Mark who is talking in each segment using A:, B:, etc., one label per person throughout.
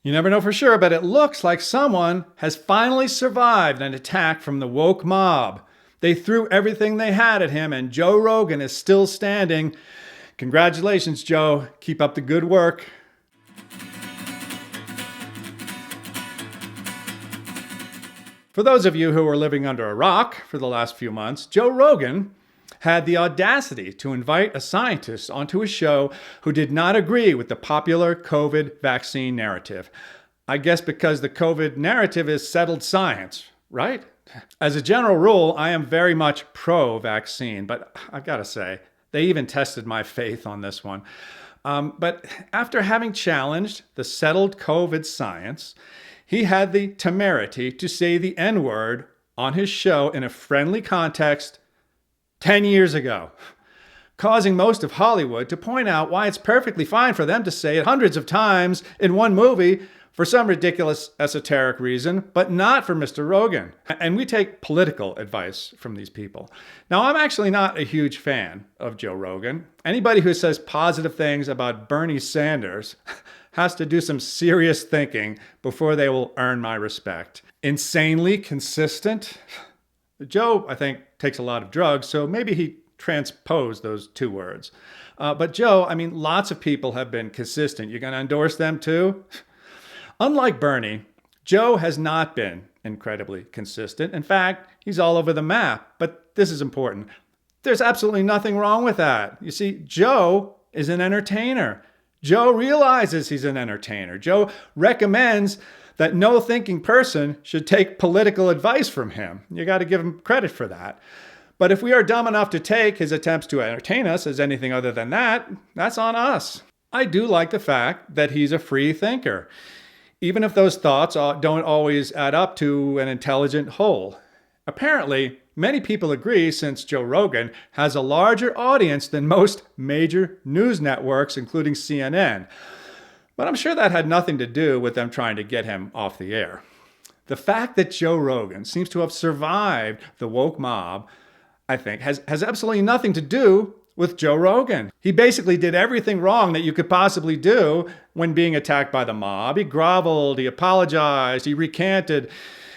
A: You never know for sure, but it looks like someone has finally survived an attack from the woke mob. They threw everything they had at him, and Joe Rogan is still standing. Congratulations, Joe. Keep up the good work. For those of you who were living under a rock for the last few months, Joe Rogan had the audacity to invite a scientist onto his show who did not agree with the popular COVID vaccine narrative. I guess because the COVID narrative is settled science, right? As a general rule, I am very much pro-vaccine, but I've got to say, they even tested my faith on this one. But after having challenged the settled COVID science, he had the temerity to say the N-word on his show in a friendly context 10 years ago, causing most of Hollywood to point out why it's perfectly fine for them to say it hundreds of times in one movie for some ridiculous esoteric reason, but not for Mr. Rogan. And we take political advice from these people. Now, I'm actually not a huge fan of Joe Rogan. Anybody who says positive things about Bernie Sanders has to do some serious thinking before they will earn my respect. Insanely consistent? Joe, I think, takes a lot of drugs, so maybe he transposed those two words. But Joe, I mean, lots of people have been consistent. You're going to endorse them too? Unlike Bernie, Joe has not been incredibly consistent. In fact, he's all over the map. But this is important. There's absolutely nothing wrong with that. You see, Joe is an entertainer. Joe realizes he's an entertainer. Joe recommends that no thinking person should take political advice from him. You got to give him credit for that. But if we are dumb enough to take his attempts to entertain us as anything other than that, that's on us. I do like the fact that he's a free thinker, even if those thoughts don't always add up to an intelligent whole. Apparently, many people agree since Joe Rogan has a larger audience than most major news networks, including CNN. But I'm sure that had nothing to do with them trying to get him off the air. The fact that Joe Rogan seems to have survived the woke mob, I think, has absolutely nothing to do with Joe Rogan. He basically did everything wrong that you could possibly do when being attacked by the mob. He groveled, he apologized, he recanted,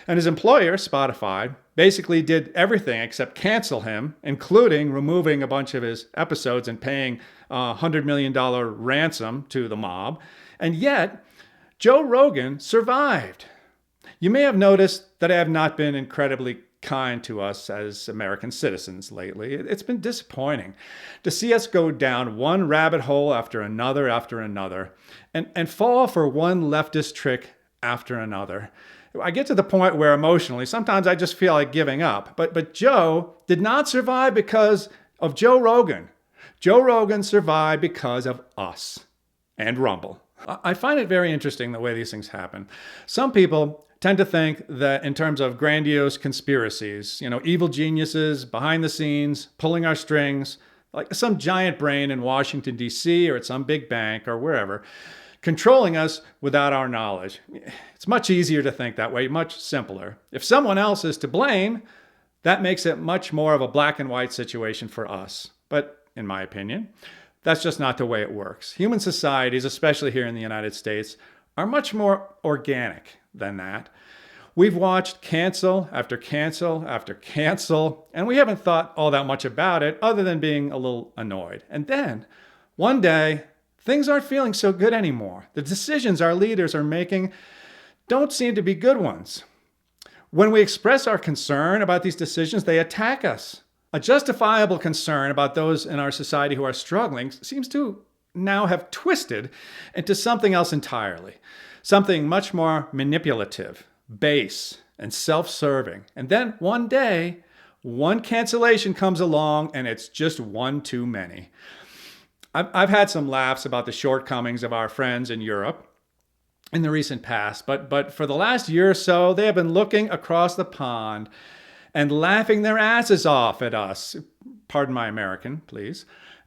A: and his employer, Spotify, basically did everything except cancel him, including removing a bunch of his episodes and paying a $100 million ransom to the mob. And yet, Joe Rogan survived. You may have noticed that I have not been incredibly kind to us as American citizens lately. It's been disappointing to see us go down one rabbit hole after another, and fall for one leftist trick after another. I get to the point where emotionally, sometimes I just feel like giving up. But Joe did not survive because of Joe Rogan. Joe Rogan survived because of us and Rumble. I find it very interesting the way these things happen. Some people tend to think that in terms of grandiose conspiracies, evil geniuses behind the scenes, pulling our strings, like some giant brain in Washington, D.C. or at some big bank or wherever, controlling us without our knowledge. It's much easier to think that way, much simpler. If someone else is to blame, that makes it much more of a black and white situation for us. But in my opinion, that's just not the way it works. Human societies, especially here in the United States, are much more organic than that. We've watched cancel after cancel after cancel, and we haven't thought all that much about it other than being a little annoyed. And then, one day, things aren't feeling so good anymore. The decisions our leaders are making don't seem to be good ones. When we express our concern about these decisions, they attack us. A justifiable concern about those in our society who are struggling seems to now have twisted into something else entirely. Something much more manipulative, base, and self-serving. And then one day, one cancellation comes along and it's just one too many. I've had some laughs about the shortcomings of our friends in Europe in the recent past, but for the last year or so, they have been looking across the pond and laughing their asses off at us. Pardon my American, please.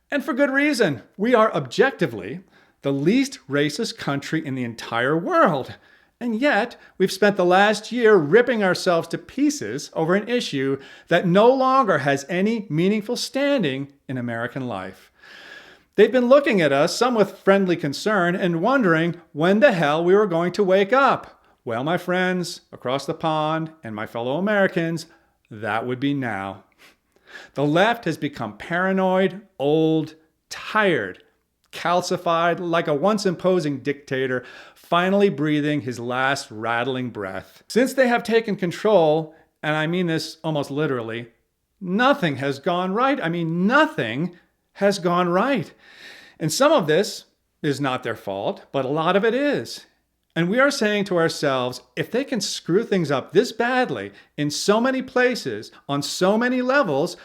A: And for good reason. We are objectively the least racist country in the entire world. And yet, we've spent the last year ripping ourselves to pieces over an issue that no longer has any meaningful standing in American life. They've been looking at us, some with friendly concern, and wondering when the hell we were going to wake up. Well, my friends across the pond and my fellow Americans, that would be now. The left has become paranoid, old, tired, calcified, like a once imposing dictator, finally breathing his last rattling breath. Since they have taken control, and I mean this almost literally, nothing has gone right. I mean, nothing has gone right. And some of this is not their fault, but a lot of it is. And we are saying to ourselves, if they can screw things up this badly in so many places, on so many levels,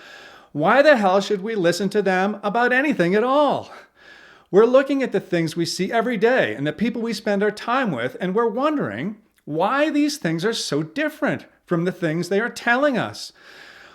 A: why the hell should we listen to them about anything at all? We're looking at the things we see every day and the people we spend our time with, and we're wondering why these things are so different from the things they are telling us.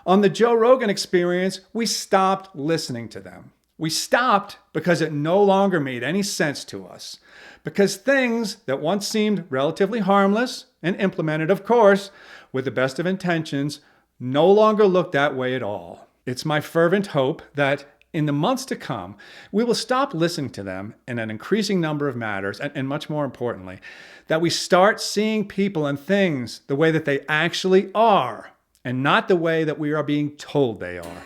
A: On the Joe Rogan Experience, we stopped listening to them. We stopped because it no longer made any sense to us. Because things that once seemed relatively harmless and implemented, of course, with the best of intentions, no longer look that way at all. It's my fervent hope that in the months to come, we will stop listening to them in an increasing number of matters, and much more importantly, that we start seeing people and things the way that they actually are, and not the way that we are being told they are.